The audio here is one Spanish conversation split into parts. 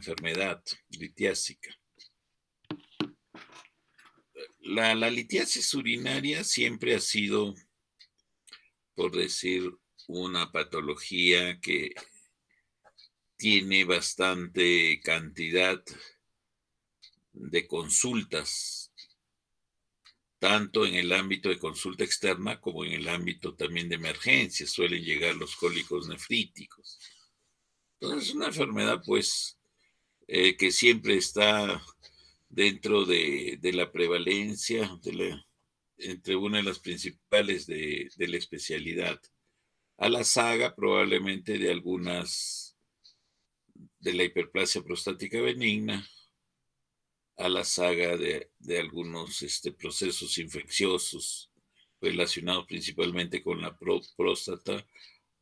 enfermedad litiásica. La litiasis urinaria siempre ha sido, por decir, una patología que tiene bastante cantidad de consultas, tanto en el ámbito de consulta externa como en el ámbito también de emergencia. Suelen llegar los cólicos nefríticos. Entonces, es una enfermedad, pues, que siempre está dentro de la prevalencia, entre una de las principales de la especialidad, a la saga probablemente de algunas, de la hiperplasia prostática benigna, a la saga de algunos procesos infecciosos relacionados principalmente con la próstata,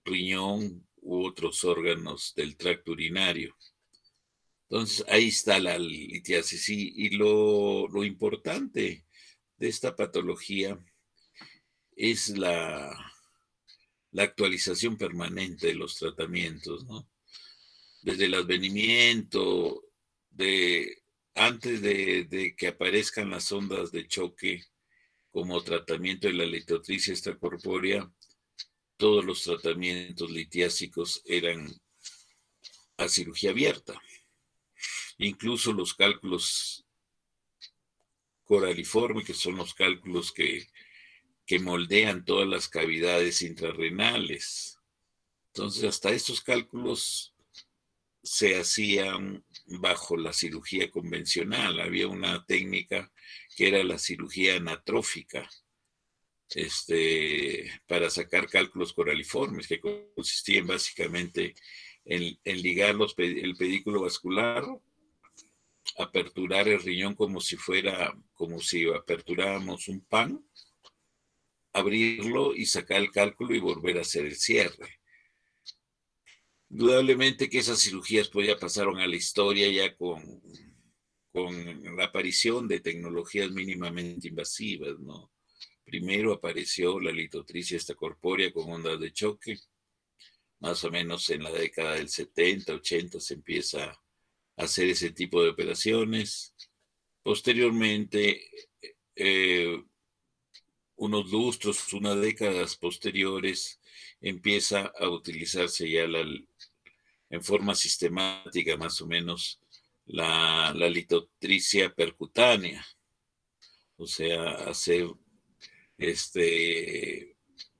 riñón u otros órganos del tracto urinario. Entonces, ahí está la litiasis. Y lo importante de esta patología es la actualización permanente de los tratamientos, ¿no? Desde el advenimiento, antes de que aparezcan las ondas de choque como tratamiento de la litotripsia extracorpórea, todos los tratamientos litiásicos eran a cirugía abierta. Incluso los cálculos coraliformes, que son los cálculos que moldean todas las cavidades intrarrenales. Entonces, hasta estos cálculos se hacían bajo la cirugía convencional. Había una técnica que era la cirugía anatrófica, para sacar cálculos coraliformes, que consistían básicamente en ligar el pedículo vascular, aperturar el riñón como si aperturáramos un pan, abrirlo y sacar el cálculo y volver a hacer el cierre. Indudablemente que esas cirugías pues ya pasaron a la historia ya con la aparición de tecnologías mínimamente invasivas, ¿no? Primero apareció la litotripsia extracorpórea con ondas de choque, más o menos en la década del 70, 80 se empieza a hacer ese tipo de operaciones. Posteriormente, unos lustros, unas décadas posteriores, empieza a utilizarse ya en forma sistemática más o menos la litotripsia percutánea, o sea, hacer,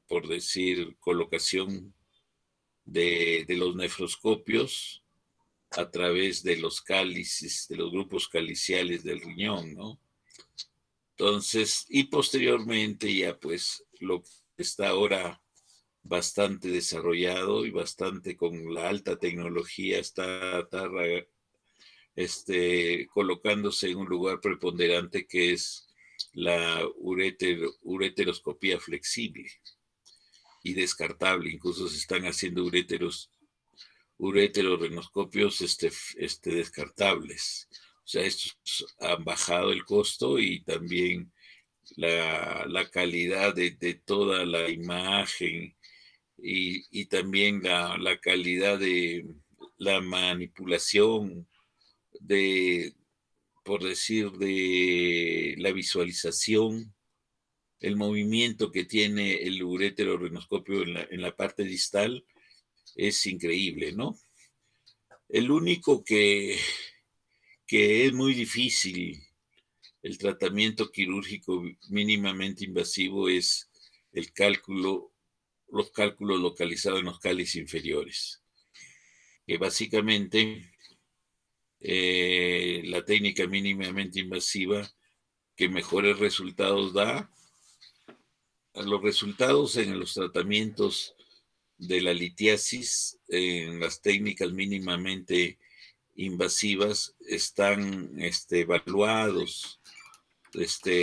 por decir, colocación de los nefroscopios a través de los cálices, de los grupos caliciales del riñón, ¿no? Entonces, y posteriormente ya pues lo que está ahora bastante desarrollado y bastante con la alta tecnología está colocándose en un lugar preponderante que es la ureteroscopía flexible y descartable. Incluso se están haciendo ureterorenoscopios descartables. O sea, estos han bajado el costo y también la calidad de toda la imagen y también la calidad de la manipulación por decir, de la visualización, el movimiento que tiene el ureterorenoscopio en la parte distal es increíble, ¿no? El único que es muy difícil, el tratamiento quirúrgico mínimamente invasivo, es los cálculos localizados en los cálices inferiores, que básicamente la técnica mínimamente invasiva que mejores resultados da, los resultados en los tratamientos de la litiasis, en las técnicas mínimamente invasivas, están evaluados después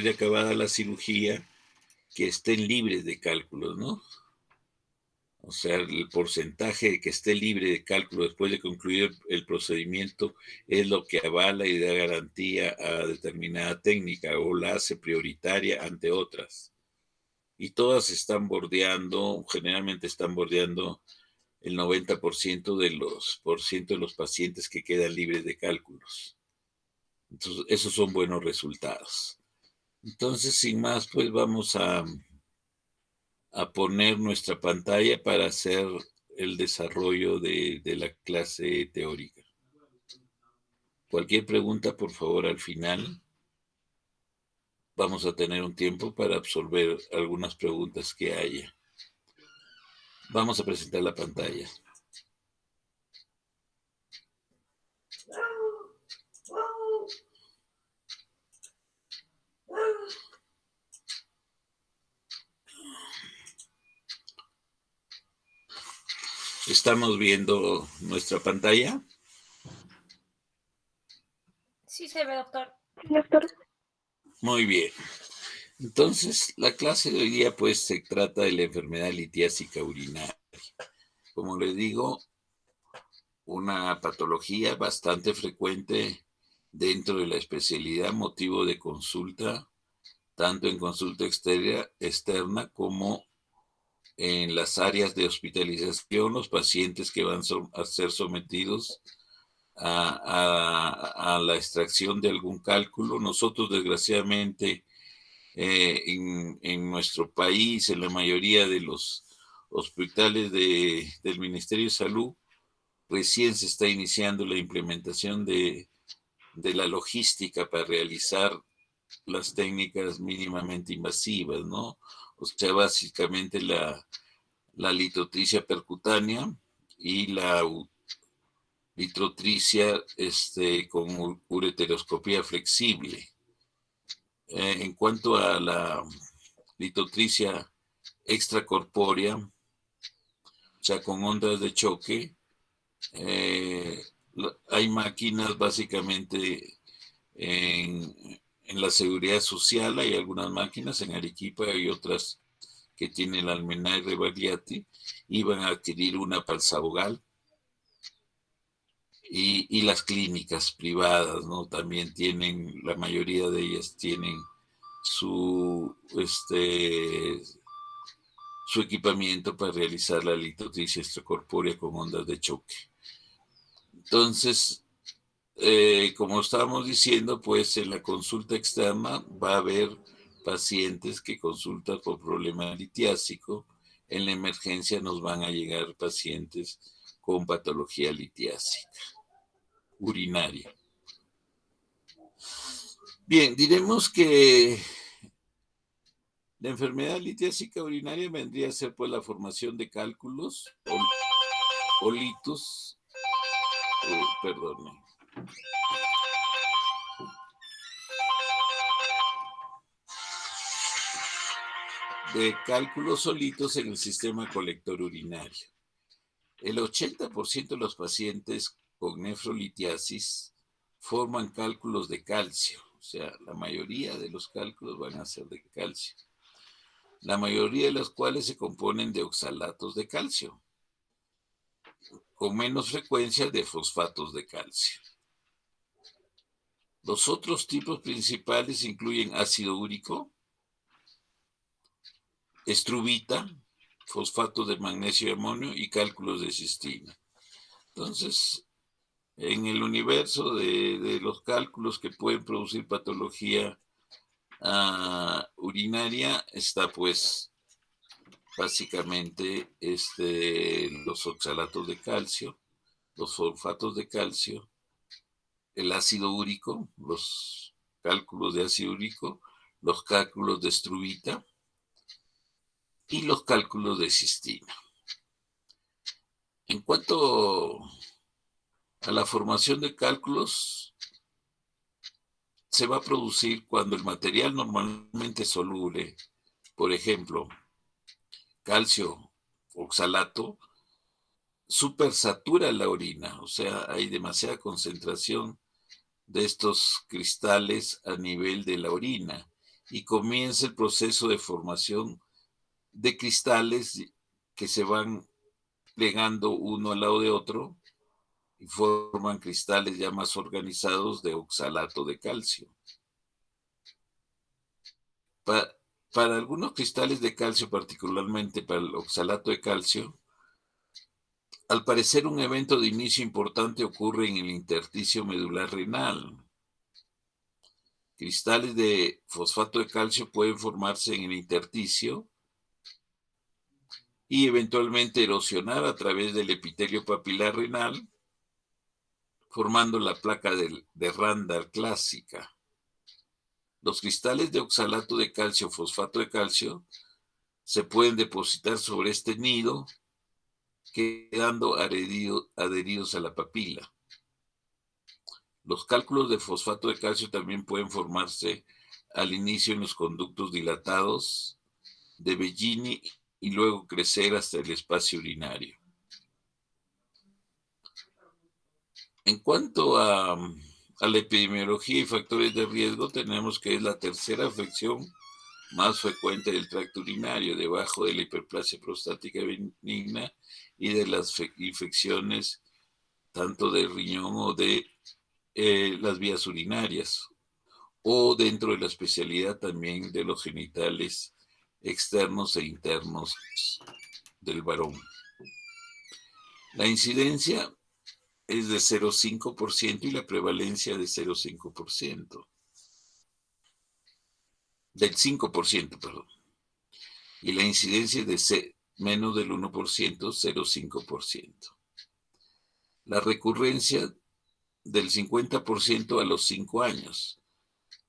de acabada la cirugía, que estén libres de cálculos, ¿no? O sea, el porcentaje que esté libre de cálculo después de concluir el procedimiento es lo que avala y da garantía a determinada técnica o la hace prioritaria ante otras. Y todas están bordeando, generalmente están bordeando el 90% de los pacientes que quedan libres de cálculos. Entonces, esos son buenos resultados. Entonces, sin más, pues vamos a poner nuestra pantalla para hacer el desarrollo de la clase teórica. Cualquier pregunta, por favor, al final. Vamos a tener un tiempo para absorber algunas preguntas que haya. Vamos a presentar la pantalla. ¿Estamos viendo nuestra pantalla? Sí se ve, doctor. Sí, doctor. Muy bien. Entonces, la clase de hoy día, pues, se trata de la enfermedad litiásica urinaria. Como les digo, una patología bastante frecuente dentro de la especialidad, motivo de consulta, tanto en consulta externa como en las áreas de hospitalización, los pacientes que van a ser sometidos a la extracción de algún cálculo. Nosotros, desgraciadamente, en nuestro país, en la mayoría de los hospitales del Ministerio de Salud, recién se está iniciando la implementación de la logística para realizar las técnicas mínimamente invasivas, ¿no? O sea, básicamente la litotricia percutánea y la litotricia con ureteroscopía flexible. En cuanto a la litotricia extracorpórea, o sea, con ondas de choque, hay máquinas básicamente en la seguridad social, hay algunas máquinas en Arequipa y otras que tiene el Almenay Rebagliati, iban a adquirir una Palsabogal. Y las clínicas privadas, ¿no? También tienen, la mayoría de ellas tienen su equipamiento para realizar la litotricia extracorpórea con ondas de choque. Entonces, como estábamos diciendo, pues en la consulta externa va a haber pacientes que consultan por problema litiásico. En la emergencia nos van a llegar pacientes con patología litiásica urinaria. Bien, diremos que la enfermedad litiásica urinaria vendría a ser pues la formación de cálculos o litos, de cálculos solitos en el sistema colector urinario. El 80% de los pacientes con nefrolitiasis forman cálculos de calcio, o sea, la mayoría de los cálculos van a ser de calcio, la mayoría de los cuales se componen de oxalatos de calcio, con menos frecuencia de fosfatos de calcio. Los otros tipos principales incluyen ácido úrico, estrubita, fosfato de magnesio y amonio y cálculos de cistina. Entonces, en el universo de los cálculos que pueden producir patología urinaria está pues básicamente los oxalatos de calcio, los fosfatos de calcio, el ácido úrico, los cálculos de ácido úrico, los cálculos de estrubita y los cálculos de cistina. En cuanto a la formación de cálculos, se va a producir cuando el material normalmente soluble, por ejemplo, calcio, oxalato, supersatura la orina, o sea, hay demasiada concentración de estos cristales a nivel de la orina y comienza el proceso de formación de cristales que se van plegando uno al lado de otro y forman cristales ya más organizados de oxalato de calcio. Para algunos cristales de calcio, particularmente para el oxalato de calcio, Al parecer, un evento de inicio importante ocurre en el intersticio medular renal. Cristales de fosfato de calcio pueden formarse en el intersticio y eventualmente erosionar a través del epitelio papilar renal, formando la placa de Randall clásica. Los cristales de oxalato de calcio o fosfato de calcio se pueden depositar sobre este nido, quedando adheridos a la papila. Los cálculos de fosfato de calcio también pueden formarse al inicio en los conductos dilatados de Bellini y luego crecer hasta el espacio urinario. En cuanto a la epidemiología y factores de riesgo, tenemos que es la tercera afección más frecuente del tracto urinario, debajo de la hiperplasia prostática benigna y de las infecciones tanto del riñón o de las vías urinarias, o dentro de la especialidad también de los genitales externos e internos del varón. La incidencia es de 0,5% y la prevalencia de 0,5%. Del 5%, perdón. Y la incidencia es de menos del 1%, 0,5%. La recurrencia del 50% a los 5 años.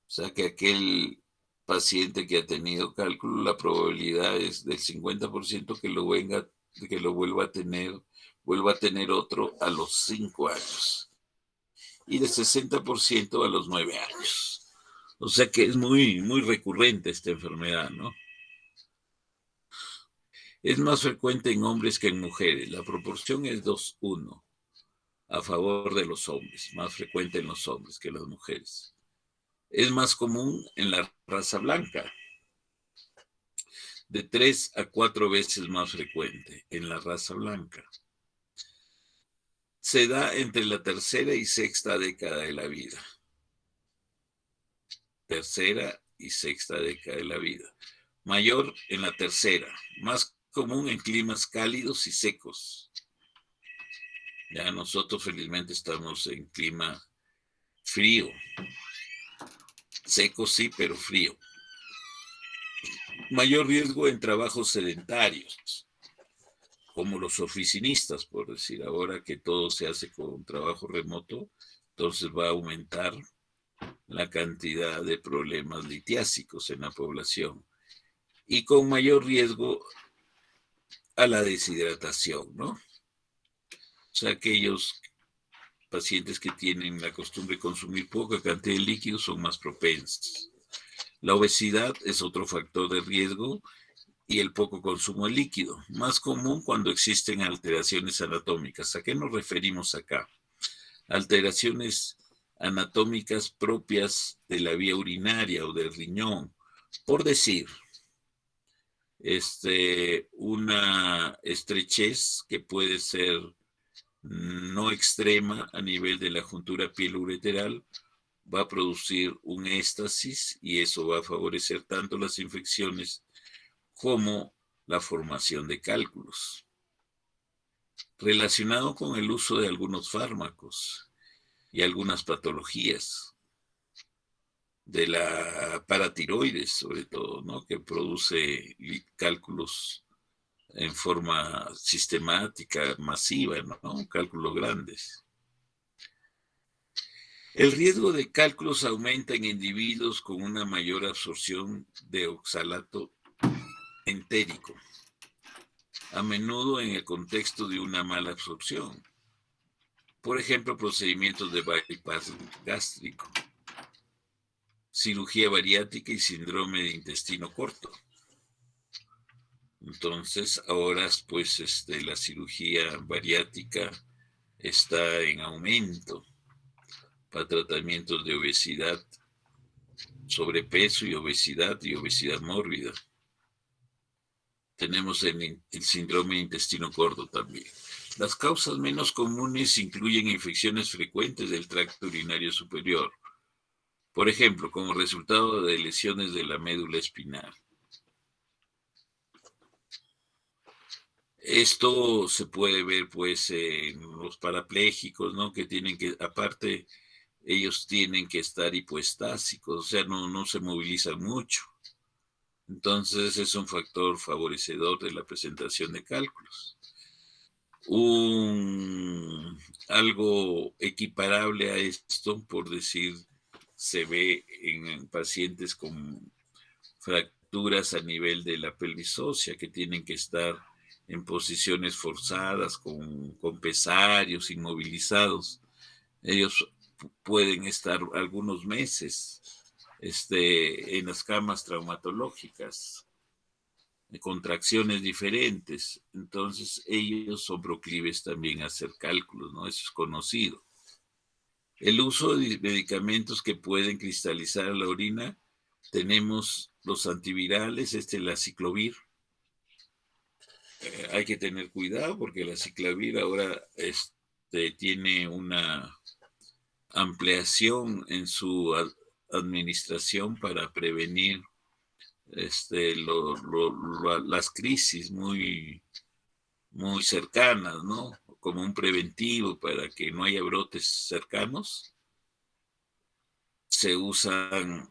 O sea que aquel paciente que ha tenido cálculo, la probabilidad es del 50% que lo vuelva a tener otro a los 5 años. Y de 60% a los 9 años. O sea que es muy, muy recurrente esta enfermedad, ¿no? Es más frecuente en hombres que en mujeres. La proporción es 2:1 a favor de los hombres, más frecuente en los hombres que en las mujeres. Es más común en la raza blanca, de 3 a 4 veces más frecuente en la raza blanca. Se da entre la tercera y sexta década de la vida. Tercera y sexta década de la vida. Mayor en la tercera, más común en climas cálidos y secos. Ya nosotros felizmente estamos en clima frío. Seco sí, pero frío. Mayor riesgo en trabajos sedentarios, como los oficinistas, por decir, ahora que todo se hace con trabajo remoto, entonces va a aumentar la cantidad de problemas litiásicos en la población y con mayor riesgo a la deshidratación, ¿no? O sea, aquellos pacientes que tienen la costumbre de consumir poca cantidad de líquidos son más propensos. La obesidad es otro factor de riesgo y el poco consumo de líquido, más común cuando existen alteraciones anatómicas. ¿A qué nos referimos acá? Alteraciones anatómicas propias de la vía urinaria o del riñón. Por decir, una estrechez que puede ser no extrema a nivel de la juntura pielo-ureteral va a producir un éstasis y eso va a favorecer tanto las infecciones como la formación de cálculos. Relacionado con el uso de algunos fármacos y algunas patologías de la paratiroides, sobre todo, ¿no? Que produce cálculos en forma sistemática, masiva, ¿no? Cálculos grandes. El riesgo de cálculos aumenta en individuos con una mayor absorción de oxalato entérico, a menudo en el contexto de una mala absorción. Por ejemplo, procedimientos de bypass gástrico, cirugía bariátrica y síndrome de intestino corto. Entonces, ahora pues la cirugía bariátrica está en aumento para tratamientos de obesidad, sobrepeso y obesidad mórbida. Tenemos el síndrome de intestino corto también. Las causas menos comunes incluyen infecciones frecuentes del tracto urinario superior, por ejemplo, como resultado de lesiones de la médula espinal. Esto se puede ver pues en los parapléjicos, ¿no? Que tienen que, aparte, ellos tienen que estar hipoestásicos, o sea, no se movilizan mucho. Entonces es un factor favorecedor de la presentación de cálculos. Algo equiparable a esto, por decir, se ve en pacientes con fracturas a nivel de la pelvis ósea que tienen que estar en posiciones forzadas con pesarios inmovilizados. Ellos pueden estar algunos meses en las camas traumatológicas, contracciones diferentes. Entonces ellos son proclives también a hacer cálculos, ¿no? Eso es conocido. El uso de medicamentos que pueden cristalizar la orina, tenemos los antivirales, el aciclovir. Hay que tener cuidado porque el aciclovir ahora tiene una ampliación en su administración para prevenir las crisis muy cercanas, ¿no? Como un preventivo para que no haya brotes cercanos. Se usan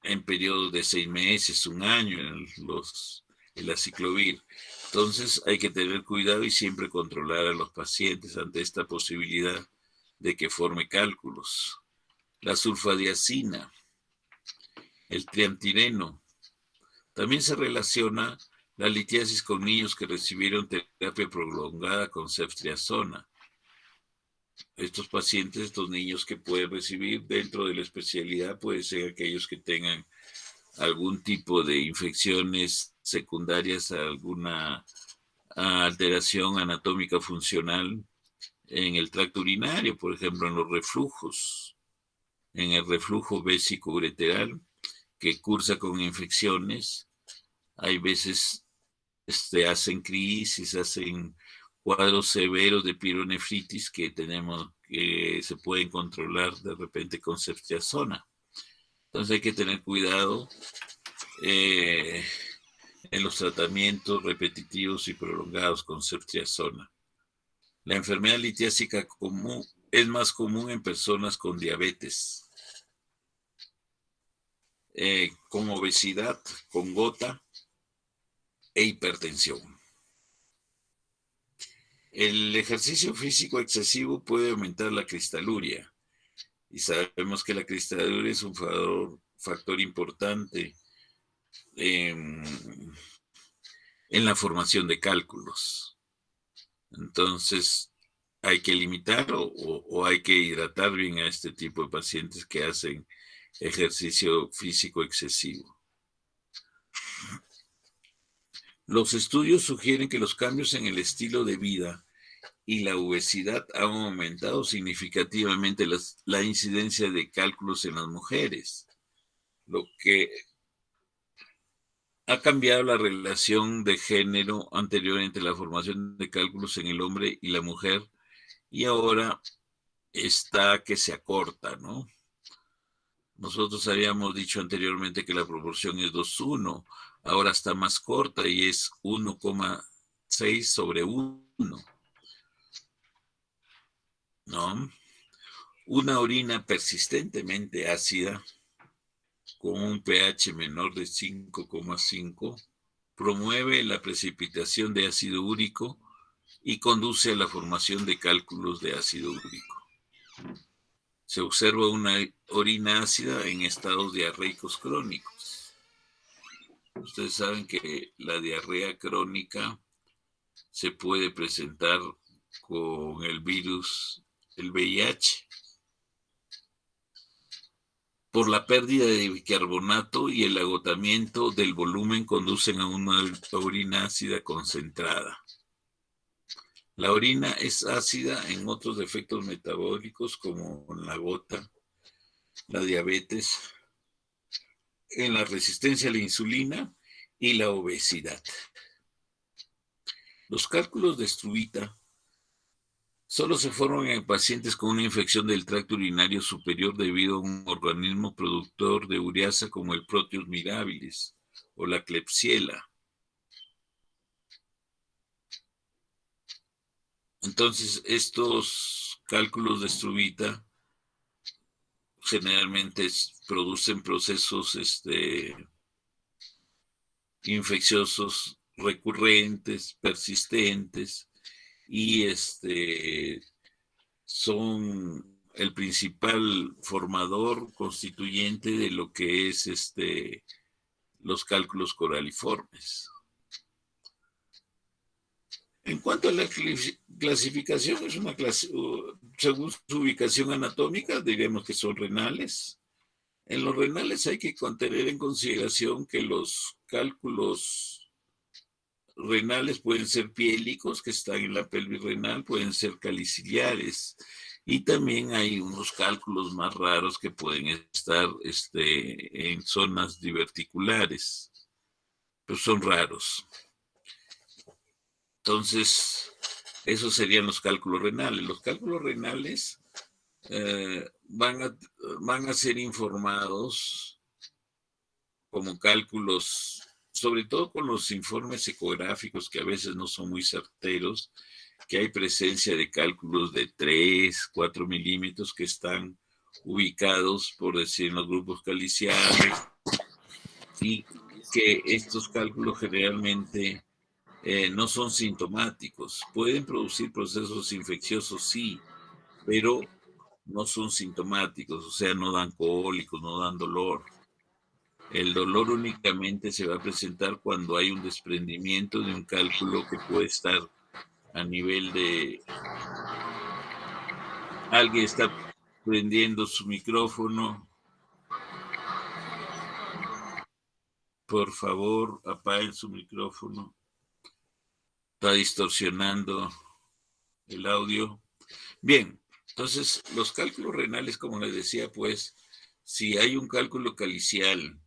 en periodos de 6 meses, un año, el aciclovir. Entonces hay que tener cuidado y siempre controlar a los pacientes ante esta posibilidad de que forme cálculos. La sulfadiazina, el triantireno. También se relaciona la litiasis con niños que recibieron terapia prolongada con ceftriaxona. Estos pacientes, estos niños que pueden recibir dentro de la especialidad, pueden ser aquellos que tengan algún tipo de infecciones secundarias a alguna alteración anatómica funcional en el tracto urinario, por ejemplo, en los reflujos, en el reflujo vésico-ureteral, que cursa con infecciones. Hay veces hacen crisis, hacen cuadros severos de pielonefritis que se pueden controlar de repente con ceftriaxona. Entonces hay que tener cuidado en los tratamientos repetitivos y prolongados con ceftriaxona. La enfermedad litiásica común es más común en personas con diabetes, con obesidad, con gota e hipertensión. El ejercicio físico excesivo puede aumentar la cristaluria y sabemos que la cristaluria es un factor importante en la formación de cálculos. Entonces hay que limitar o hay que hidratar bien a este tipo de pacientes que hacen ejercicio físico excesivo. Los estudios sugieren que los cambios en el estilo de vida y la obesidad han aumentado significativamente la incidencia de cálculos en las mujeres, lo que ha cambiado la relación de género anterior entre la formación de cálculos en el hombre y la mujer, y ahora está que se acorta, ¿no? Nosotros habíamos dicho anteriormente que la proporción es 2:1, ahora está más corta y es 1,6/1, ¿no? Una orina persistentemente ácida con un pH menor de 5,5 promueve la precipitación de ácido úrico y conduce a la formación de cálculos de ácido úrico. Se observa una orina ácida en estados diarreicos crónicos. Ustedes saben que la diarrea crónica se puede presentar con el virus, el VIH, por la pérdida de bicarbonato y el agotamiento del volumen conducen a una orina ácida concentrada. La orina es ácida en otros defectos metabólicos como la gota, la diabetes, en la resistencia a la insulina y la obesidad. Los cálculos de Struvita solo se forman en pacientes con una infección del tracto urinario superior debido a un organismo productor de ureasa como el Proteus mirabilis o la Klebsiella. Entonces, estos cálculos de Struvita generalmente producen procesos infecciosos recurrentes, persistentes, y son el principal formador constituyente de lo que es los cálculos coraliformes. En cuanto a la clasificación, es una clase, según su ubicación anatómica, diríamos que son renales. En los renales hay que tener en consideración que los cálculos renales pueden ser piélicos, que están en la pelvis renal, pueden ser caliciliares, y también hay unos cálculos más raros que pueden estar en zonas diverticulares, pero son raros. Entonces, esos serían los cálculos renales. Los cálculos renales van a ser informados como cálculos, sobre todo con los informes ecográficos que a veces no son muy certeros, que hay presencia de cálculos de 3, 4 milímetros que están ubicados, por decir, en los grupos caliciares, y que estos cálculos generalmente no son sintomáticos. Pueden producir procesos infecciosos, sí, pero no son sintomáticos, o sea, no dan cólicos, no dan dolor. El dolor únicamente se va a presentar cuando hay un desprendimiento de un cálculo que puede estar a nivel de... Alguien está prendiendo su micrófono. Por favor, apaguen su micrófono. Está distorsionando el audio. Bien, entonces los cálculos renales, como les decía, pues, si hay un cálculo calicial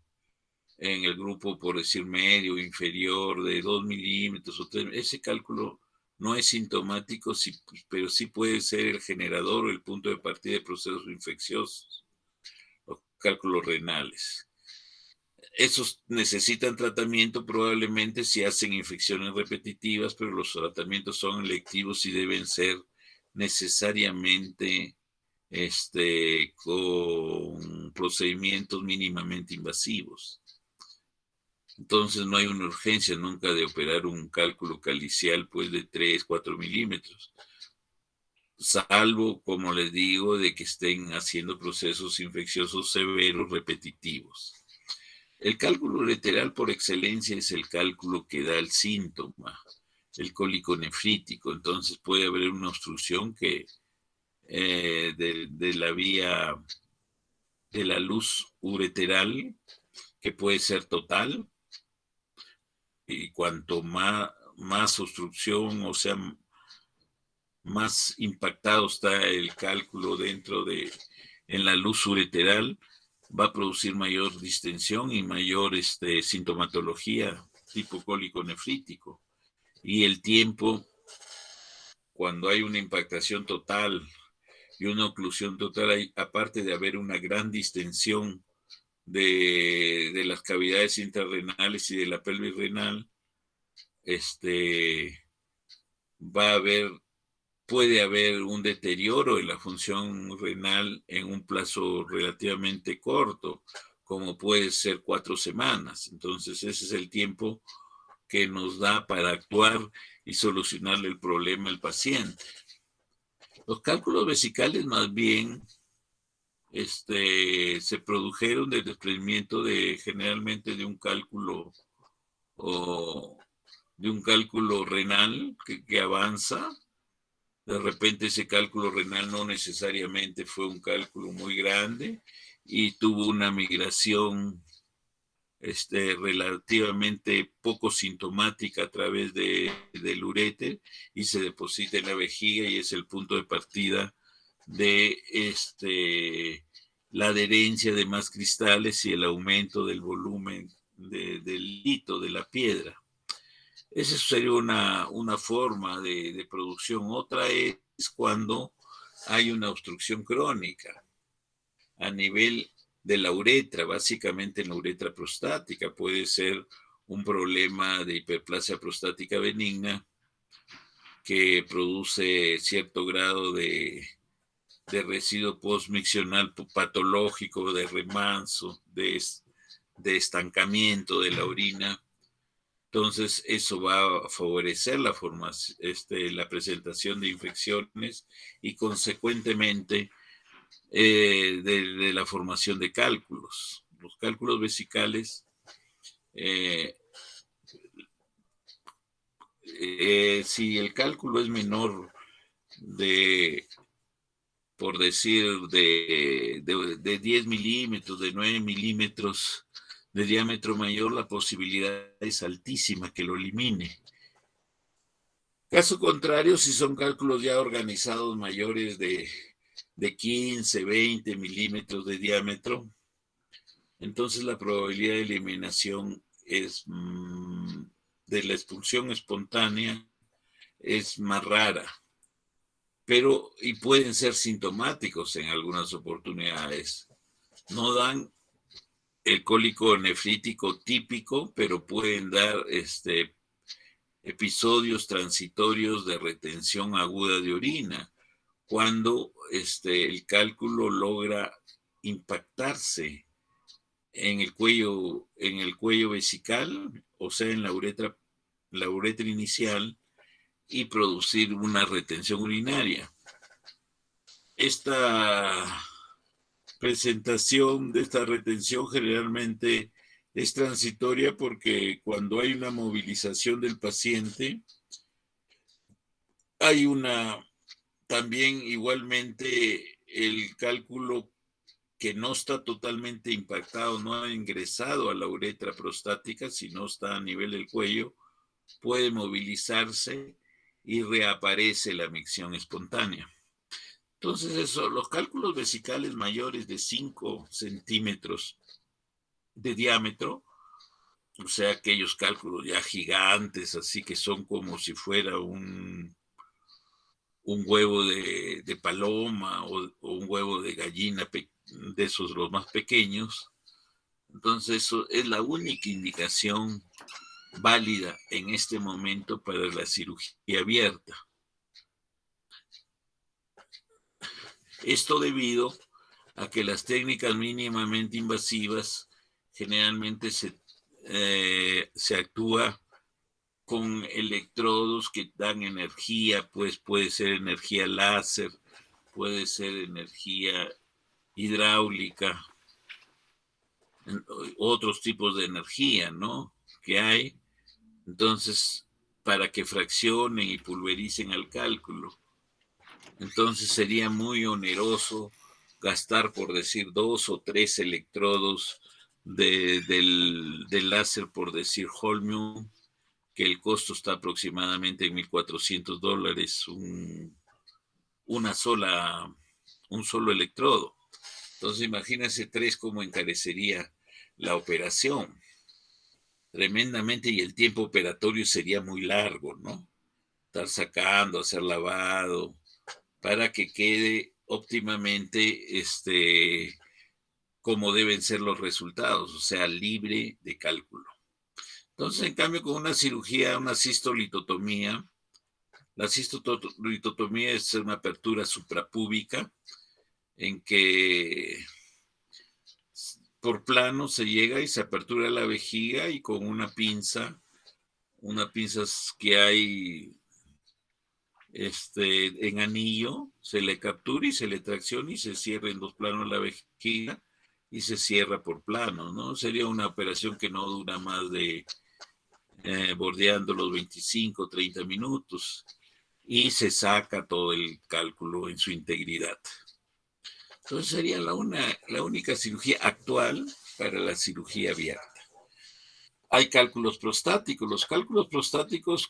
en el grupo, por decir, medio, inferior, de 2 milímetros o 3, ese cálculo no es sintomático, sí, pero sí puede ser el generador o el punto de partida de procesos infecciosos, los cálculos renales. Esos necesitan tratamiento probablemente si hacen infecciones repetitivas, pero los tratamientos son electivos y deben ser necesariamente con procedimientos mínimamente invasivos. Entonces no hay una urgencia nunca de operar un cálculo calicial pues de 3, 4 milímetros, salvo, como les digo, de que estén haciendo procesos infecciosos severos repetitivos. El cálculo ureteral por excelencia es el cálculo que da el síntoma, el cólico nefrítico. Entonces puede haber una obstrucción que de la vía de la luz ureteral, que puede ser total, y cuanto más obstrucción, o sea, más impactado está el cálculo en la luz ureteral, va a producir mayor distensión y mayor sintomatología tipo cólico nefrítico. Y el tiempo, cuando hay una impactación total y una oclusión total, aparte de haber una gran distensión de las cavidades intrarrenales y de la pelvis renal, puede haber un deterioro de la función renal en un plazo relativamente corto, como puede ser 4 semanas. Entonces, ese es el tiempo que nos da para actuar y solucionarle el problema al paciente. Los cálculos vesicales más bien se produjeron del desprendimiento generalmente de un cálculo renal que avanza. De repente ese cálculo renal no necesariamente fue un cálculo muy grande y tuvo una migración relativamente poco sintomática a través del uréter y se deposita en la vejiga, y es el punto de partida de la adherencia de más cristales y el aumento del volumen del lito de la piedra. Esa sería una forma de producción. Otra es cuando hay una obstrucción crónica a nivel de la uretra, básicamente en la uretra prostática. Puede ser un problema de hiperplasia prostática benigna que produce cierto grado de residuo postmiccional patológico, de remanso, de estancamiento de la orina. Entonces, eso va a favorecer la la presentación de infecciones y, consecuentemente, de la formación de cálculos. Los cálculos vesicales, si el cálculo es menor por decir, de 10 milímetros, de 9 milímetros de diámetro mayor, la posibilidad es altísima que lo elimine. Caso contrario, si son cálculos ya organizados mayores de 15, 20 milímetros de diámetro, entonces la probabilidad de eliminación de la expulsión espontánea es más rara, y pueden ser sintomáticos en algunas oportunidades. No dan el cólico nefrítico típico, pero pueden dar episodios transitorios de retención aguda de orina, cuando el cálculo logra impactarse en el cuello vesical, o sea, en la uretra inicial, y producir una retención urinaria. Esta presentación de esta retención generalmente es transitoria, porque cuando hay una movilización del paciente, hay también igualmente el cálculo que no está totalmente impactado, no ha ingresado a la uretra prostática, sino está a nivel del cuello, puede movilizarse y reaparece la micción espontánea. Entonces, los cálculos vesicales mayores de 5 centímetros de diámetro, o sea, aquellos cálculos ya gigantes, así que son como si fuera un huevo de paloma o un huevo de gallina, de esos los más pequeños. Entonces, eso es la única indicación válida en este momento para la cirugía abierta. Esto debido a que las técnicas mínimamente invasivas generalmente se actúa con electrodos que dan energía, pues puede ser energía láser, puede ser energía hidráulica, otros tipos de energía, ¿no?, que hay. Entonces, para que fraccionen y pulvericen el cálculo. Entonces sería muy oneroso gastar, por decir, 2 o 3 electrodos del láser, por decir, Holmium, que el costo está aproximadamente en $1,400, un solo electrodo. Entonces imagínense 3 cómo encarecería la operación tremendamente, y el tiempo operatorio sería muy largo, ¿no? Estar sacando, hacer lavado, para que quede óptimamente como deben ser los resultados, o sea, libre de cálculo. Entonces, en cambio, con una cirugía, una cistolitotomía, la cistolitotomía es una apertura suprapúbica en que por plano se llega y se apertura la vejiga, y con una pinza que hay en anillo, se le captura y se le tracciona y se cierra en 2 planos la vejiga y se cierra por plano, ¿no? Sería una operación que no dura más de bordeando los 25, 30 minutos, y se saca todo el cálculo en su integridad. Entonces sería la única cirugía actual para la cirugía abierta. Hay cálculos prostáticos. Los cálculos prostáticos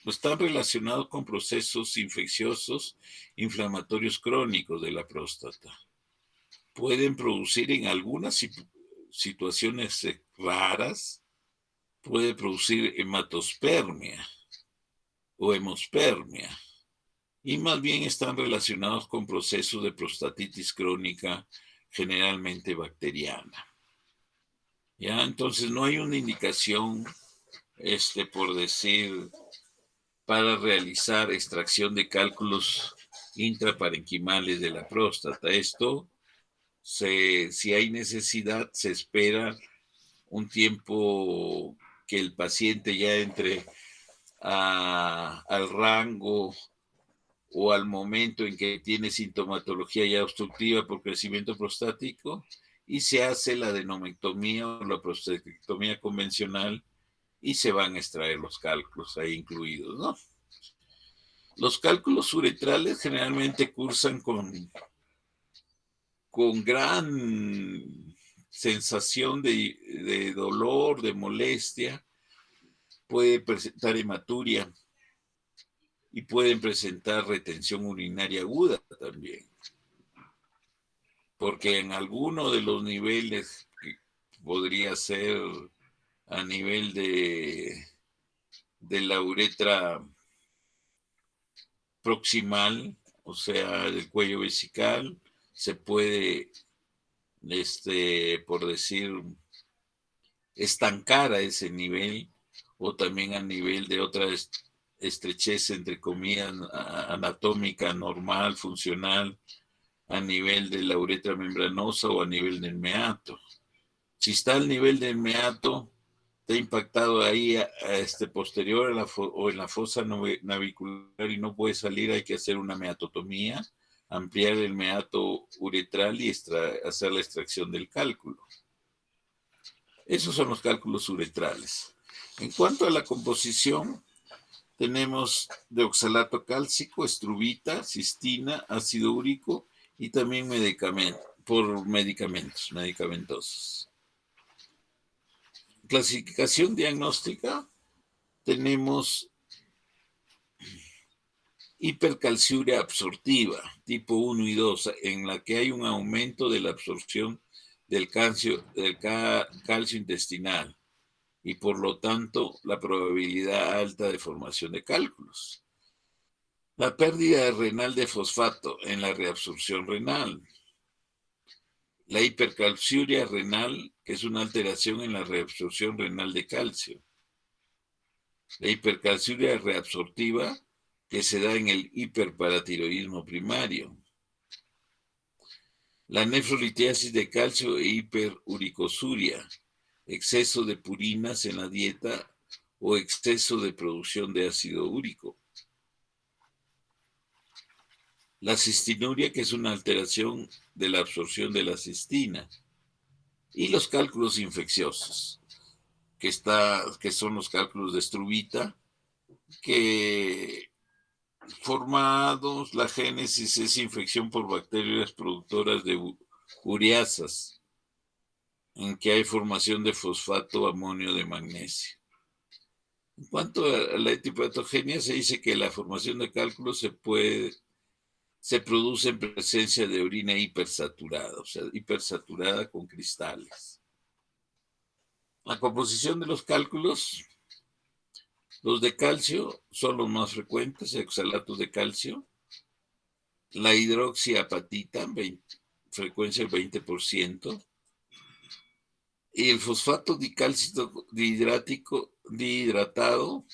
están relacionados con procesos infecciosos inflamatorios crónicos de la próstata. Pueden producir, en algunas situaciones raras, puede producir hematospermia o hemospermia, y más bien están relacionados con procesos de prostatitis crónica, generalmente bacteriana. ¿Ya? Entonces no hay una indicación, por decir, para realizar extracción de cálculos intraparenquimales de la próstata. Esto, si hay necesidad, se espera un tiempo que el paciente ya entre al rango o al momento en que tiene sintomatología ya obstructiva por crecimiento prostático y se hace la adenomectomía o la prostatectomía convencional y se van a extraer los cálculos ahí incluidos, ¿no? Los cálculos uretrales generalmente cursan con gran sensación de dolor, de molestia, puede presentar hematuria y pueden presentar retención urinaria aguda también, porque en alguno de los niveles, que podría ser a nivel de la uretra proximal, o sea, del cuello vesical, se puede, por decir, estancar a ese nivel, o también a nivel de otra estrechez, entre comillas, anatómica normal, funcional, a nivel de la uretra membranosa o a nivel del meato. Si está al nivel del meato, está impactado ahí posterior o en la fosa navicular y no puede salir, hay que hacer una meatotomía, ampliar el meato uretral y hacer la extracción del cálculo. Esos son los cálculos uretrales. En cuanto a la composición, tenemos de oxalato cálcico, estrubita, cistina, ácido úrico y también medicamentosos. Clasificación diagnóstica, tenemos hipercalciuria absortiva, tipo 1 y 2, en la que hay un aumento de la absorción del calcio intestinal y por lo tanto la probabilidad alta de formación de cálculos. La pérdida renal de fosfato en la reabsorción renal. La hipercalciuria renal, que es una alteración en la reabsorción renal de calcio. La hipercalciuria reabsortiva, que se da en el hiperparatiroidismo primario. La nefrolitiasis de calcio e hiperuricosuria, exceso de purinas en la dieta o exceso de producción de ácido úrico. La cistinuria, que es una alteración de la absorción de la cistina. Y los cálculos infecciosos, que son los cálculos de estrubita, que formados, la génesis es infección por bacterias productoras de ureasas, en que hay formación de fosfato amonio de magnesio. En cuanto a la etiopatogenia, se dice que la formación de cálculos se produce en presencia de orina hipersaturada, o sea, hipersaturada con cristales. La composición de los cálculos, los de calcio son los más frecuentes, oxalatos de calcio. La hidroxiapatita, frecuencia del 20%. Y el fosfato dicálcico dihidratado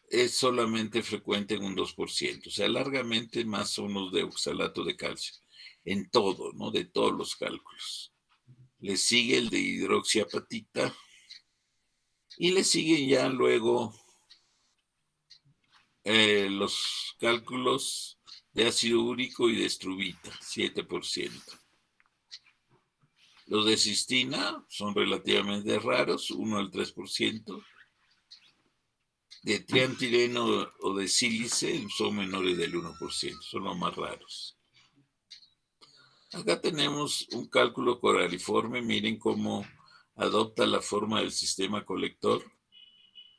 es solamente frecuente en un 2%. O sea, largamente más son los de oxalato de calcio. En todo, ¿no? De todos los cálculos. Le sigue el de hidroxiapatita. Y le siguen ya luego los cálculos de ácido úrico y de estrubita, 7%. Los de cistina son relativamente raros, 1 al 3%. De triantireno o de sílice son menores del 1%, son los más raros. Acá tenemos un cálculo coraliforme, miren cómo adopta la forma del sistema colector.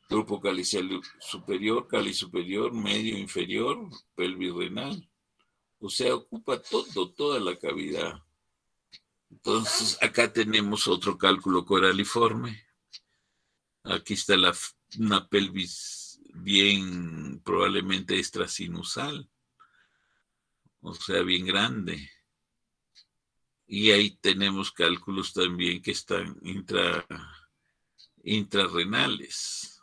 Grupo calicial superior, cáliz superior, medio, inferior, pelvis renal. O sea, ocupa toda la cavidad. Entonces, acá tenemos otro cálculo coraliforme. Aquí está una pelvis bien, probablemente extrasinusal, o sea, bien grande. Y ahí tenemos cálculos también que están intrarrenales.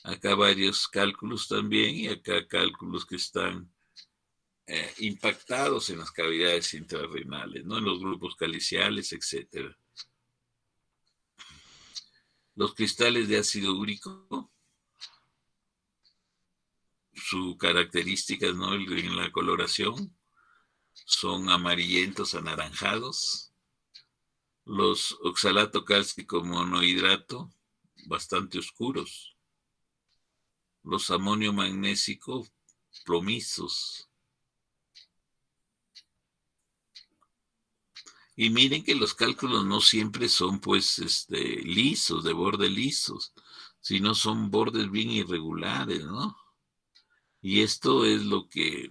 Acá varios cálculos también y acá cálculos que están impactados en las cavidades intrarrenales, ¿no? En los grupos caliciales, etc. Los cristales de ácido úrico, su característica, ¿no? En la coloración, son amarillentos anaranjados. Los oxalato cálcico monohidrato, bastante oscuros. Los amonio magnésico, plomizos. Y miren que los cálculos no siempre son pues lisos, de borde lisos, sino son bordes bien irregulares, ¿no? Y esto es lo que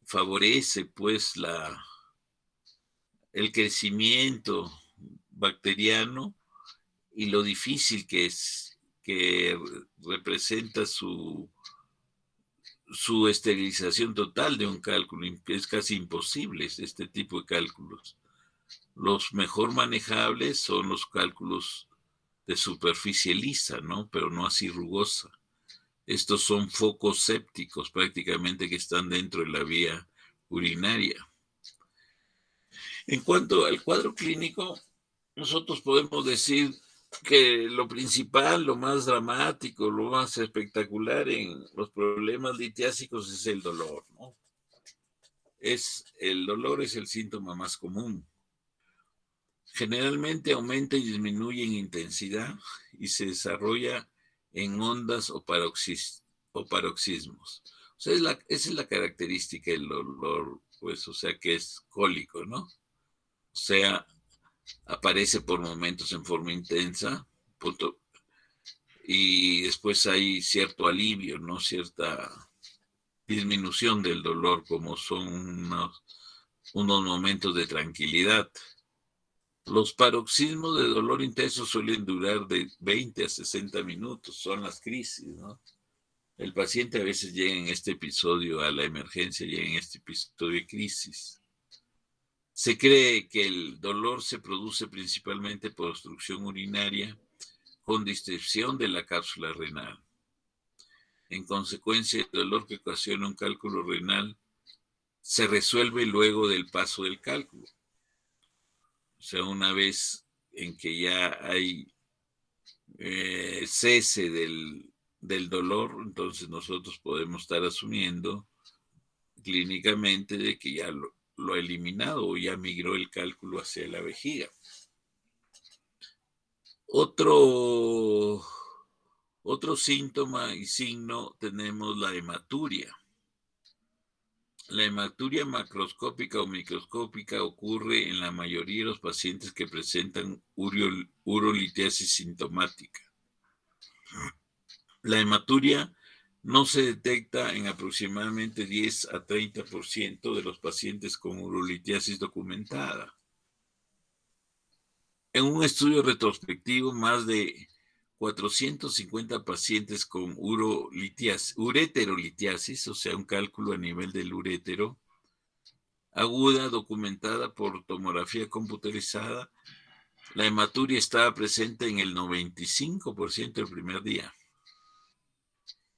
favorece pues el crecimiento bacteriano y lo difícil que es, que representa su esterilización total de un cálculo. Es casi imposible este tipo de cálculos. Los mejor manejables son los cálculos de superficie lisa, ¿no? Pero no así rugosa. Estos son focos sépticos prácticamente que están dentro de la vía urinaria. En cuanto al cuadro clínico, nosotros podemos decir que lo principal, lo más dramático, lo más espectacular en los problemas litiásicos es el dolor, ¿no? El dolor es el síntoma más común. Generalmente aumenta y disminuye en intensidad y se desarrolla en ondas o paroxismos. O sea, esa es la característica del dolor, pues, o sea, que es cólico, ¿no? O sea, aparece por momentos en forma intensa, punto, y después hay cierto alivio, ¿no? Cierta disminución del dolor, como son unos momentos de tranquilidad. Los paroxismos de dolor intenso suelen durar de 20 a 60 minutos, son las crisis, ¿no? El paciente a veces llega en este episodio a la emergencia, llega en este episodio de crisis. Se cree que el dolor se produce principalmente por obstrucción urinaria con distensión de la cápsula renal. En consecuencia, el dolor que ocasiona un cálculo renal se resuelve luego del paso del cálculo. O sea, una vez en que ya hay cese del dolor, entonces nosotros podemos estar asumiendo clínicamente de que ya lo ha eliminado o ya migró el cálculo hacia la vejiga. Otro síntoma y signo tenemos la hematuria. La hematuria macroscópica o microscópica ocurre en la mayoría de los pacientes que presentan urolitiasis sintomática. La hematuria no se detecta en aproximadamente 10 a 30% de los pacientes con urolitiasis documentada. En un estudio retrospectivo, más de 450 pacientes con ureterolitiasis, o sea, un cálculo a nivel del urétero, aguda documentada por tomografía computarizada, la hematuria estaba presente en el 95% el primer día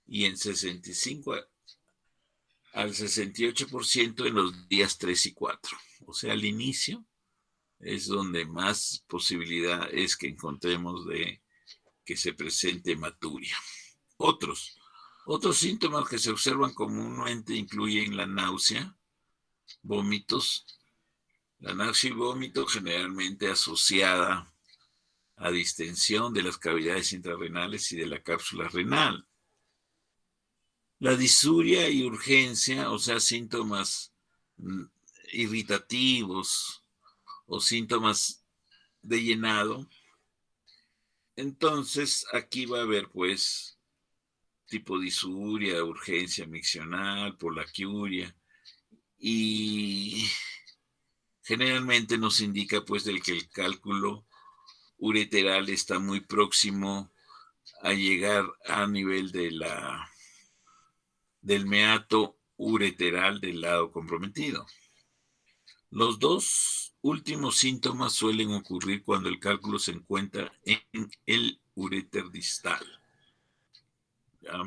y en 65 al 68% en los días 3 y 4. O sea, al inicio es donde más posibilidad es que encontremos de que se presente hematuria. Otros síntomas que se observan comúnmente incluyen la náusea, vómitos, la náusea y vómito generalmente asociada a distensión de las cavidades intrarrenales y de la cápsula renal. La disuria y urgencia, o sea, síntomas irritativos o síntomas de llenado. Entonces, aquí va a haber, pues, tipo disuria, urgencia miccional, polaquiuria, y generalmente nos indica, pues, del que el cálculo ureteral está muy próximo a llegar a nivel del meato ureteral del lado comprometido. Los dos últimos síntomas suelen ocurrir cuando el cálculo se encuentra en el uréter distal. ¿ya?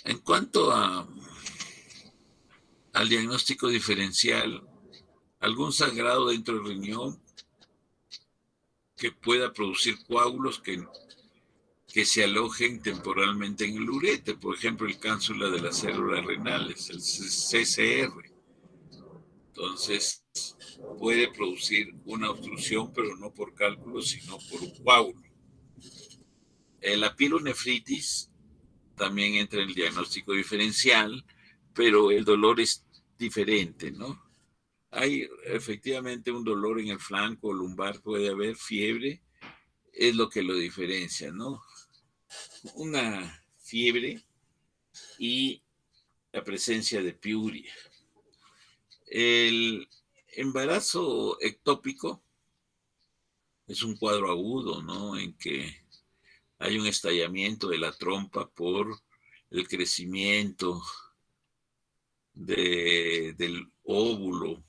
En cuanto al diagnóstico diferencial, algún sangrado dentro del riñón que pueda producir coágulos que se alojen temporalmente en el ureter, por ejemplo, el cápsula de las células renales, el CCR. Entonces, puede producir una obstrucción, pero no por cálculo, sino por un coágulo. La pielonefritis también entra en el diagnóstico diferencial, pero el dolor es diferente, ¿no? Hay efectivamente un dolor en el flanco lumbar, puede haber fiebre, es lo que lo diferencia, ¿no? Una fiebre y la presencia de piuria. El embarazo ectópico es un cuadro agudo, ¿no? En que hay un estallamiento de la trompa por el crecimiento del óvulo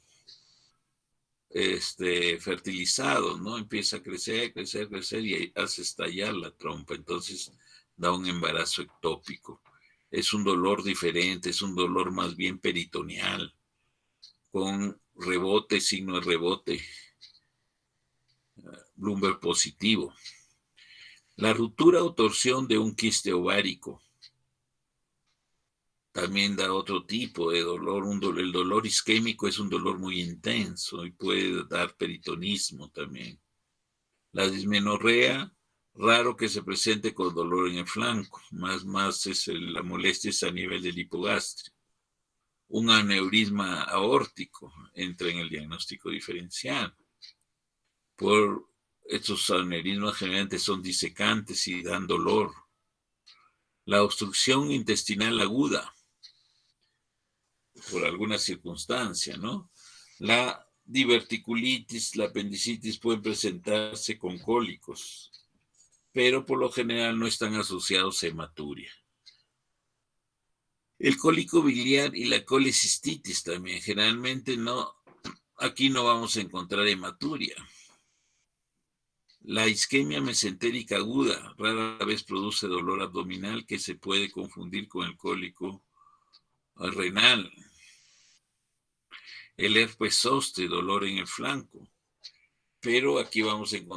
fertilizado, ¿no? Empieza a crecer, crecer, crecer y hace estallar la trompa. Entonces da un embarazo ectópico. Es un dolor diferente, es un dolor más bien peritoneal, con rebote, signo de rebote, Bloomberg positivo. La ruptura o torsión de un quiste ovárico también da otro tipo de dolor. El dolor isquémico es un dolor muy intenso y puede dar peritonismo también. La dismenorrea, raro que se presente con dolor en el flanco, más es la molestia es a nivel del hipogastrio. Un aneurisma aórtico entra en el diagnóstico diferencial. Por estos aneurismas generalmente son disecantes y dan dolor. La obstrucción intestinal aguda, por alguna circunstancia, ¿no? La diverticulitis, la apendicitis pueden presentarse con cólicos, pero por lo general no están asociados a hematuria. El cólico biliar y la colecistitis también, generalmente no, aquí no vamos a encontrar hematuria. La isquemia mesentérica aguda rara vez produce dolor abdominal que se puede confundir con el cólico renal. El herpes zóster, dolor en el flanco, pero aquí vamos a encontrar